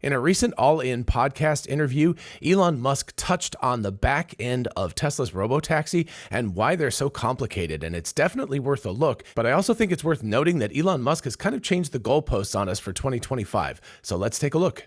In a recent All In podcast interview, Elon Musk touched on the back end of Tesla's RoboTaxi and why they're so complicated, and it's definitely worth a look. But I also think it's worth noting that Elon Musk has kind of changed the goalposts on us for 2025. So let's take a look.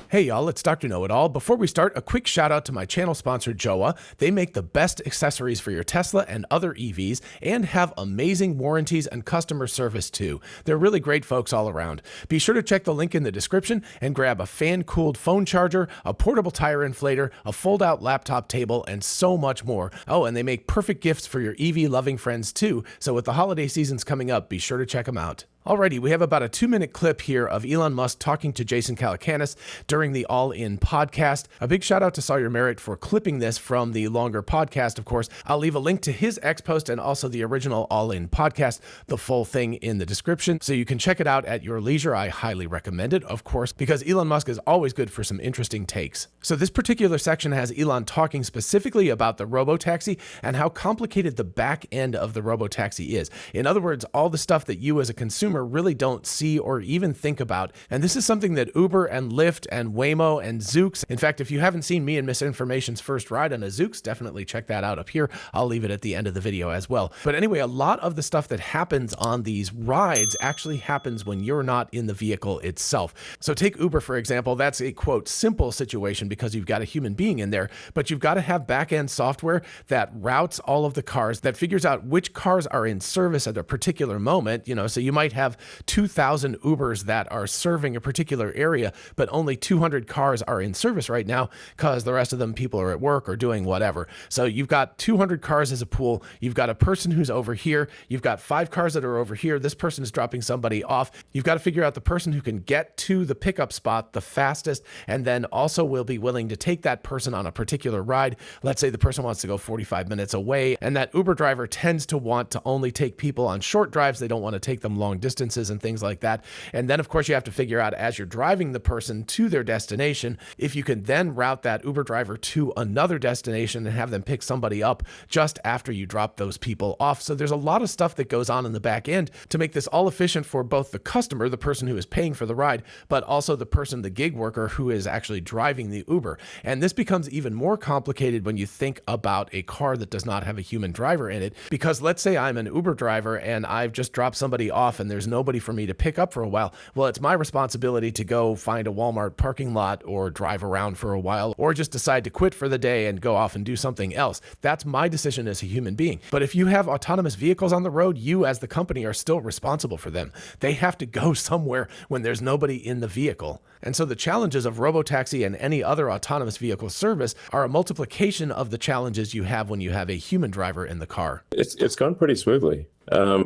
Hey y'all, it's Dr. Know-It-All. Before we start, a quick shout out to my channel sponsor, Joa. They make the best accessories for your Tesla and other EVs and have amazing warranties and customer service too. They're really great folks all around. Be sure to check the link in the description and grab a fan-cooled phone charger, a portable tire inflator, a fold-out laptop table, and so much more. Oh, and they make perfect gifts for your EV-loving friends too. So with the holiday seasons coming up, be sure to check them out. Alrighty, we have about a 2-minute clip here of Elon Musk talking to Jason Calacanis during the All In podcast. A big shout out to Sawyer Merritt for clipping this from the longer podcast, of course. I'll leave a link to his X post and also the original All In podcast, the full thing in the description, so you can check it out at your leisure. I highly recommend it, of course, because Elon Musk is always good for some interesting takes. So this particular section has Elon talking specifically about the RoboTaxi and how complicated the back end of the RoboTaxi is. In other words, all the stuff that you as a consumer really don't see or even think about. And this is something that Uber and Lyft and Waymo and Zoox, in fact, if you haven't seen me and Misinformation's first ride on a Zoox, definitely check that out up here. I'll leave it at the end of the video as well. But anyway, a lot of the stuff that happens on these rides actually happens when you're not in the vehicle itself. So take Uber, for example. That's a, quote, simple situation because you've got a human being in there, but you've got to have back-end software that routes all of the cars, that figures out which cars are in service at a particular moment. So you might have 2,000 Ubers that are serving a particular area, but only 200 cars are in service right now because the rest of them people are at work or doing whatever. So you've got 200 cars as a pool. You've got a person who's over here. You've got 5 cars that are over here. This person is dropping somebody off. You've got to figure out the person who can get to the pickup spot the fastest and then also will be willing to take that person on a particular ride. Let's say the person wants to go 45 minutes away, and that Uber driver tends to want to only take people on short drives. They don't want to take them long distances and things like that. And then of course you have to figure out, as you're driving the person to their destination, if you can then route that Uber driver to another destination and have them pick somebody up just after you drop those people off. So there's a lot of stuff that goes on in the back end to make this all efficient for both the customer, the person who is paying for the ride, but also the person, the gig worker who is actually driving the Uber. And this becomes even more complicated when you think about a car that does not have a human driver in it, because let's say I'm an Uber driver and I've just dropped somebody off and there's nobody for me to pick up for a while. Well, it's my responsibility to go find a Walmart parking lot or drive around for a while or just decide to quit for the day and go off and do something else. That's my decision as a human being. But if you have autonomous vehicles on the road, you as the company are still responsible for them. They have to go somewhere when there's nobody in the vehicle. And so the challenges of RoboTaxi and any other autonomous vehicle service are a multiplication of the challenges you have when you have a human driver in the car. It's gone pretty smoothly. A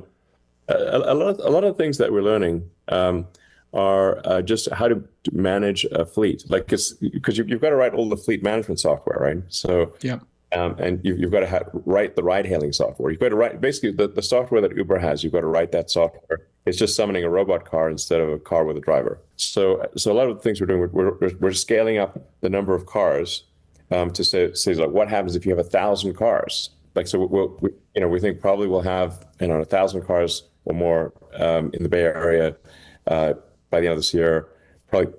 lot of things that we're learning are just how to manage a fleet. Like, because you've got to write all the fleet management software, right? So yeah. And you've got to write the ride-hailing software. You've got to write basically the software that Uber has. You've got to write that software. It's just summoning a robot car instead of a car with a driver. So a lot of the things we're doing, we're scaling up the number of cars to say like, what happens if you have 1,000 cars? Like, so we think probably we'll have 1,000 cars or more in the Bay Area by the end of this year. Probably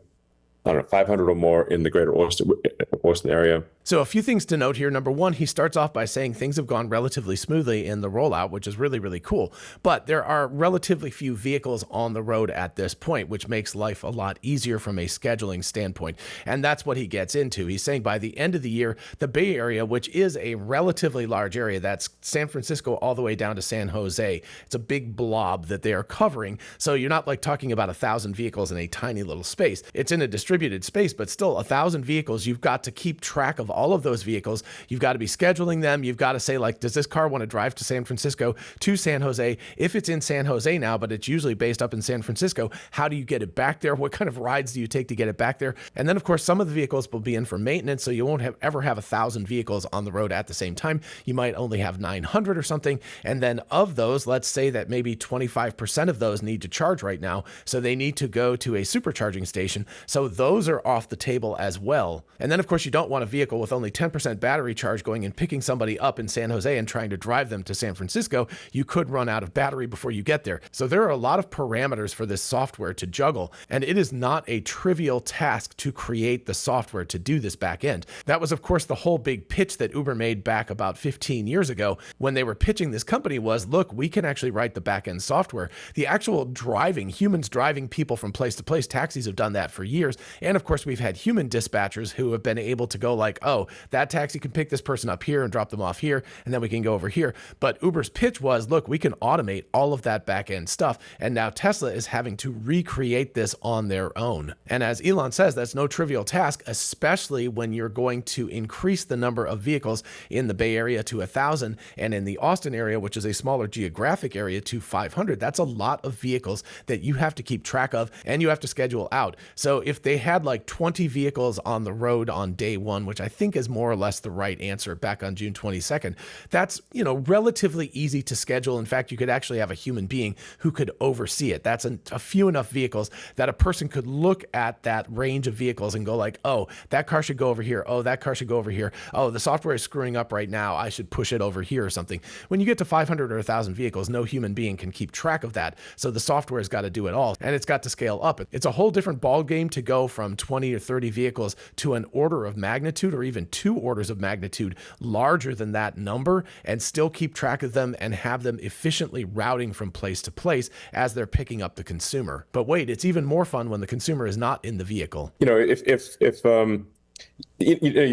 500 or more in the greater Austin area. So a few things to note here. Number one, he starts off by saying things have gone relatively smoothly in the rollout, which is really, really cool. But there are relatively few vehicles on the road at this point, which makes life a lot easier from a scheduling standpoint. And that's what he gets into. He's saying by the end of the year, the Bay Area, which is a relatively large area, that's San Francisco all the way down to San Jose. It's a big blob that they are covering. So you're not like talking about 1,000 vehicles in a tiny little space. It's in a distributed space, but still 1,000 vehicles. You've got to keep track of all of those vehicles. You've got to be scheduling them. You've got to say, like, does this car want to drive to San Francisco to San Jose? If it's in San Jose now, but it's usually based up in San Francisco, how do you get it back there? What kind of rides do you take to get it back there? And then, of course, some of the vehicles will be in for maintenance, so you won't ever have 1,000 vehicles on the road at the same time. You might only have 900 or something. And then of those, let's say that maybe 25% of those need to charge right now. So they need to go to a supercharging station. So those are off the table as well. And then, of course, you don't want a vehicle with only 10% battery charge going and picking somebody up in San Jose and trying to drive them to San Francisco. You could run out of battery before you get there. So there are a lot of parameters for this software to juggle, and it is not a trivial task to create the software to do this back end. That was, of course, the whole big pitch that Uber made back about 15 years ago when they were pitching this company was, look, we can actually write the back end software. The actual driving, humans driving people from place to place, taxis have done that for years. And of course, we've had human dispatchers who have been able to go like, oh, that taxi can pick this person up here and drop them off here, and then we can go over here. But Uber's pitch was, look, we can automate all of that back end stuff. And now Tesla is having to recreate this on their own. And as Elon says, that's no trivial task, especially when you're going to increase the number of vehicles in the Bay Area to 1,000 and in the Austin area, which is a smaller geographic area, to 500. That's a lot of vehicles that you have to keep track of and you have to schedule out. So if they had like 20 vehicles on the road on day one, which I think is more or less the right answer back on June 22nd, that's, relatively easy to schedule. In fact, you could actually have a human being who could oversee it. That's a few enough vehicles that a person could look at that range of vehicles and go like, oh, that car should go over here. Oh, that car should go over here. Oh, the software is screwing up right now. I should push it over here or something. When you get to 500 or 1,000 vehicles, no human being can keep track of that. So the software's got to do it all, and it's got to scale up. It's a whole different ball game to go from 20 or 30 vehicles to an order of magnitude or even 2 orders of magnitude larger than that number and still keep track of them and have them efficiently routing from place to place as they're picking up the consumer. But wait, it's even more fun when the consumer is not in the vehicle. You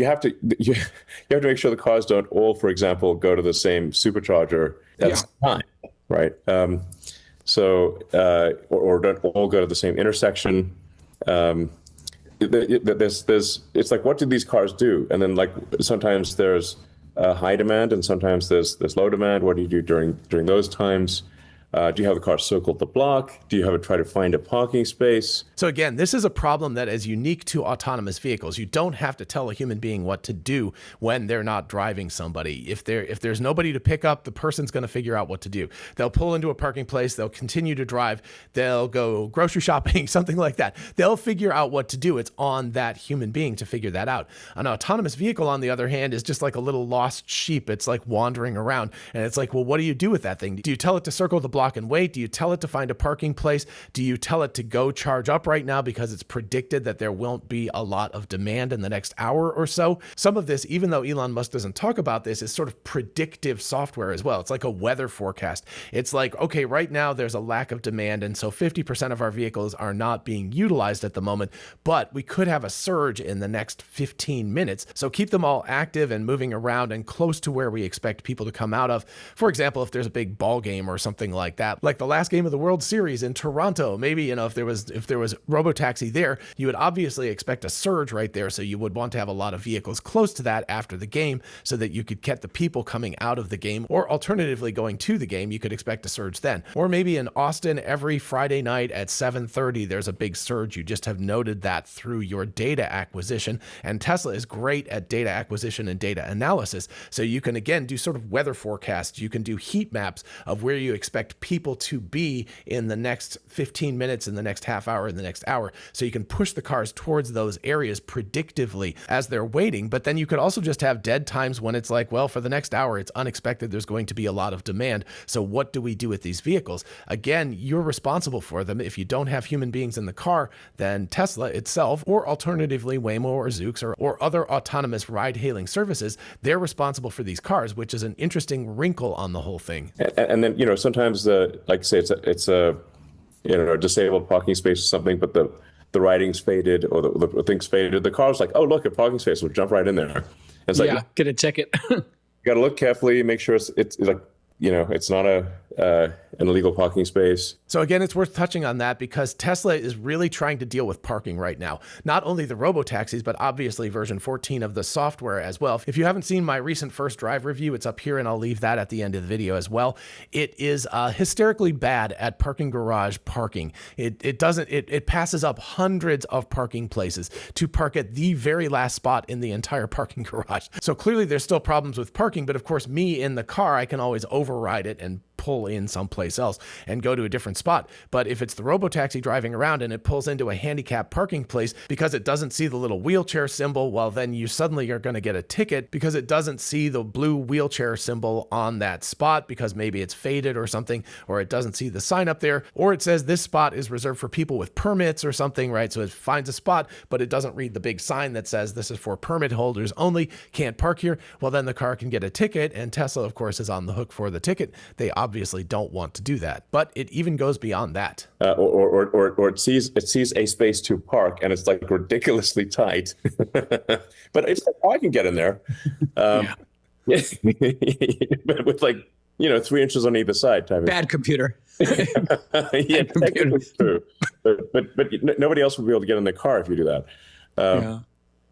have to make sure the cars don't all, for example, go to the same supercharger at the same time, right? Or don't all go to the same intersection. It's like, what do these cars do? And then like sometimes there's high demand and sometimes there's low demand. What do you do during those times? Do you have the car circle the block? Do you have it try to find a parking space? So again, this is a problem that is unique to autonomous vehicles. You don't have to tell a human being what to do when they're not driving somebody. If there's nobody to pick up, the person's going to figure out what to do. They'll pull into a parking place. They'll continue to drive. They'll go grocery shopping, something like that. They'll figure out what to do. It's on that human being to figure that out. An autonomous vehicle, on the other hand, is just like a little lost sheep. It's like wandering around. And it's like, well, what do you do with that thing? Do you tell it to circle the block and wait? Do you tell it to find a parking place? Do you tell it to go charge up right now because it's predicted that there won't be a lot of demand in the next hour or so? Some of this, even though Elon Musk doesn't talk about this, is sort of predictive software as well. It's like a weather forecast. It's like, okay, right now there's a lack of demand, and so 50% of our vehicles are not being utilized at the moment, but we could have a surge in the next 15 minutes. So keep them all active and moving around and close to where we expect people to come out of. For example, if there's a big ball game or something like that, like the last game of the World Series in Toronto, maybe, if there was RoboTaxi there, you would obviously expect a surge right there. So you would want to have a lot of vehicles close to that after the game so that you could get the people coming out of the game, or alternatively going to the game, you could expect a surge then. Or maybe in Austin, every Friday night at 7:30, there's a big surge. You just have noted that through your data acquisition. And Tesla is great at data acquisition and data analysis. So you can, again, do sort of weather forecasts. You can do heat maps of where you expect people to be in the next 15 minutes, in the next half hour, in the next hour. So you can push the cars towards those areas predictively as they're waiting. But then you could also just have dead times when it's like, well, for the next hour, it's unexpected. There's going to be a lot of demand. So what do we do with these vehicles? Again, you're responsible for them. If you don't have human beings in the car, then Tesla itself, or alternatively Waymo or Zoox or other autonomous ride-hailing services, they're responsible for these cars, which is an interesting wrinkle on the whole thing. And then, sometimes like say it's a disabled parking space or something, but the writing's faded or the thing's faded. The car's like, oh, look, a parking space, we'll jump right in there. It's like, gonna check it. You got to look carefully, make sure it's like, it's not an illegal parking space. So again, it's worth touching on that because Tesla is really trying to deal with parking right now. Not only the RoboTaxis, but obviously version 14 of the software as well. If you haven't seen my recent first drive review, it's up here and I'll leave that at the end of the video as well. It is hysterically bad at parking garage parking. It passes up hundreds of parking places to park at the very last spot in the entire parking garage. So clearly there's still problems with parking, but of course me in the car, I can always override it and pull in someplace else and go to a different spot. But if it's the RoboTaxi driving around and it pulls into a handicapped parking place because it doesn't see the little wheelchair symbol, well, then you suddenly are going to get a ticket because it doesn't see the blue wheelchair symbol on that spot because maybe it's faded or something, or it doesn't see the sign up there, or it says this spot is reserved for people with permits or something, right? So it finds a spot, but it doesn't read the big sign that says this is for permit holders only, can't park here. Well, then the car can get a ticket, and Tesla, of course, is on the hook for the ticket. They obviously don't want to do that, but it even goes beyond that. Or it sees a space to park and it's like ridiculously tight, but it's like, oh, I can get in there. But with like, 3 inches on either side. Bad computer. Yeah, technically true. But nobody else will be able to get in the car if you do that.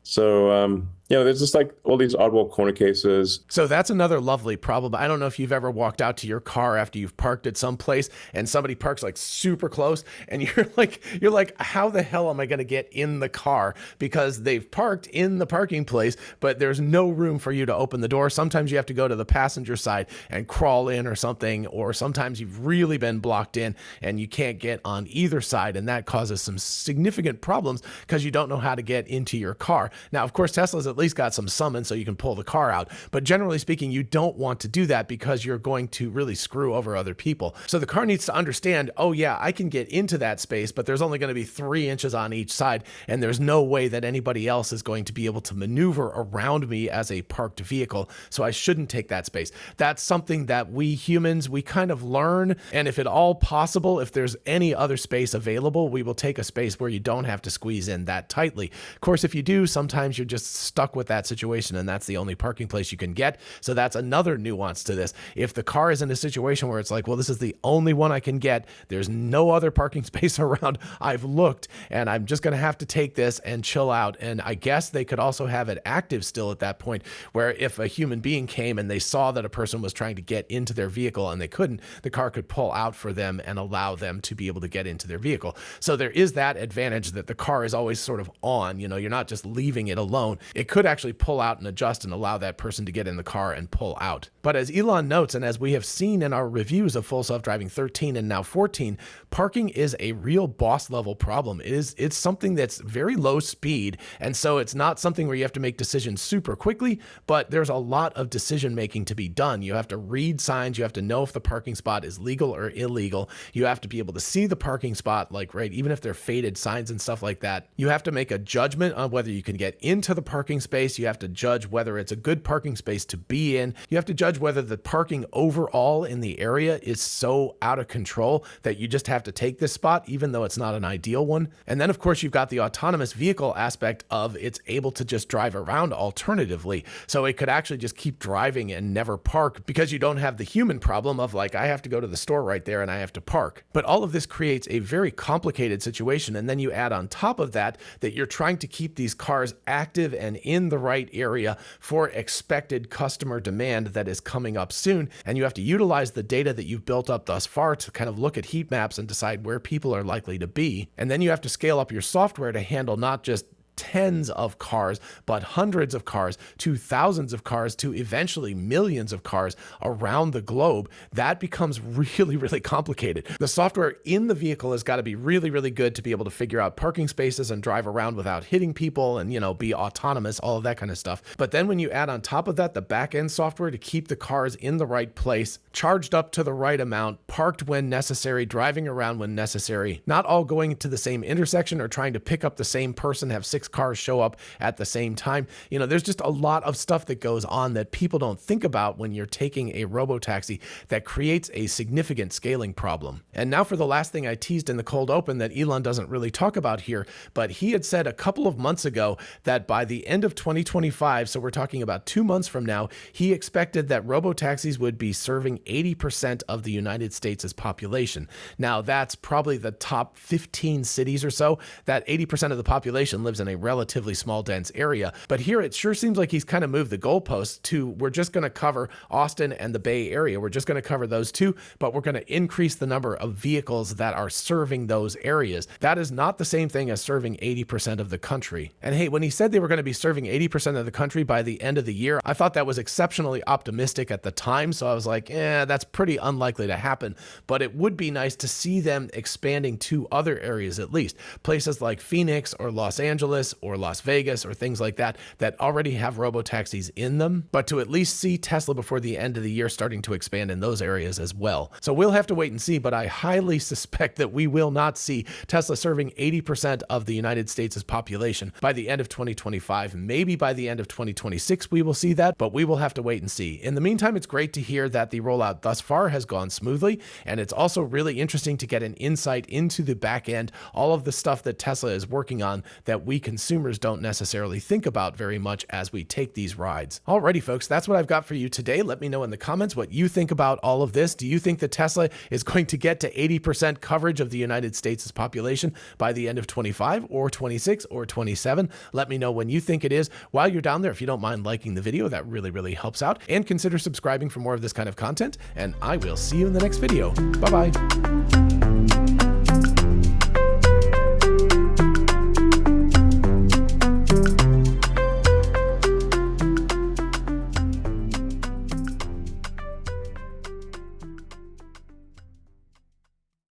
So, there's just like all these oddball corner cases. So that's another lovely problem. I don't know if you've ever walked out to your car after you've parked at some place and somebody parks like super close and you're like, how the hell am I going to get in the car? Because they've parked in the parking place, but there's no room for you to open the door. Sometimes you have to go to the passenger side and crawl in or something, or sometimes you've really been blocked in and you can't get on either side. And that causes some significant problems because you don't know how to get into your car. Now, of course, Tesla's at least got some summons so you can pull the car out. But generally speaking, you don't want to do that because you're going to really screw over other people. So the car needs to understand, oh yeah, I can get into that space, but there's only going to be 3 inches on each side. And there's no way that anybody else is going to be able to maneuver around me as a parked vehicle. So I shouldn't take that space. That's something that we humans, we kind of learn. And if at all possible, if there's any other space available, we will take a space where you don't have to squeeze in that tightly. Of course, if you do, sometimes you're just stuck with that situation and that's the only parking place you can get. So that's another nuance to this. If the car is in a situation where it's like, well, this is the only one I can get, there's no other parking space around, I've looked and I'm just going to have to take this and chill out. And I guess they could also have it active still at that point, where if a human being came and they saw that a person was trying to get into their vehicle and they couldn't, the car could pull out for them and allow them to be able to get into their vehicle. So there is that advantage that the car is always sort of on, you're not just leaving it alone. It could actually pull out and adjust and allow that person to get in the car and pull out. But as Elon notes, and as we have seen in our reviews of Full Self-Driving 13 and now 14, parking is a real boss level problem. It's something that's very low speed. And so it's not something where you have to make decisions super quickly, but there's a lot of decision making to be done. You have to read signs. You have to know if the parking spot is legal or illegal. You have to be able to see the parking spot, even if they're faded signs and stuff like that. You have to make a judgment on whether you can get into the parking space. You have to judge whether it's a good parking space to be in. You have to judge whether the parking overall in the area is so out of control that you just have to take this spot, even though it's not an ideal one. And then, of course, you've got the autonomous vehicle aspect of it's able to just drive around alternatively. So it could actually just keep driving and never park because you don't have the human problem of I have to go to the store right there and I have to park. But all of this creates a very complicated situation. And then you add on top of that you're trying to keep these cars active and in the right area for expected customer demand that is coming up soon. And you have to utilize the data that you've built up thus far to kind of look at heat maps and decide where people are likely to be. And then you have to scale up your software to handle not just tens of cars, but hundreds of cars to thousands of cars to eventually millions of cars around the globe. That becomes really, really complicated. The software in the vehicle has got to be really, really good to be able to figure out parking spaces and drive around without hitting people and, be autonomous, all of that kind of stuff. But then when you add on top of that, the back end software to keep the cars in the right place, charged up to the right amount, parked when necessary, driving around when necessary, not all going to the same intersection or trying to pick up the same person, have 6 cars show up at the same time. There's just a lot of stuff that goes on that people don't think about when you're taking a RoboTaxi that creates a significant scaling problem. And now for the last thing I teased in the cold open that Elon doesn't really talk about here, but he had said a couple of months ago that by the end of 2025, so we're talking about 2 months from now, he expected that RoboTaxis would be serving 80% of the United States' population. Now that's probably the top 15 cities or so. That 80% of the population lives in a a relatively small, dense area. But here it sure seems like he's kind of moved the goalposts to, we're just going to cover Austin and the Bay Area. We're just going to cover those two, but we're going to increase the number of vehicles that are serving those areas. That is not the same thing as serving 80% of the country. And hey, when he said they were going to be serving 80% of the country by the end of the year, I thought that was exceptionally optimistic at the time. So I was like, that's pretty unlikely to happen. But it would be nice to see them expanding to other areas, at least places like Phoenix or Los Angeles or Las Vegas or things like that that already have robotaxis in them, but to at least see Tesla before the end of the year starting to expand in those areas as well. So we'll have to wait and see, but I highly suspect that we will not see Tesla serving 80% of the United States' population by the end of 2025. Maybe by the end of 2026 we will see that, but we will have to wait and see. In the meantime, it's great to hear that the rollout thus far has gone smoothly, and it's also really interesting to get an insight into the back end, all of the stuff that Tesla is working on that we consumers don't necessarily think about very much as we take these rides. Alrighty folks, that's what I've got for you today. Let me know in the comments what you think about all of this. Do you think that Tesla is going to get to 80% coverage of the United States' population by the end of 25 or 26 or 27? Let me know when you think it is. While you're down there, if you don't mind liking the video, that really helps out, and consider subscribing for more of this kind of content, and I will see you in the next video. Bye-bye.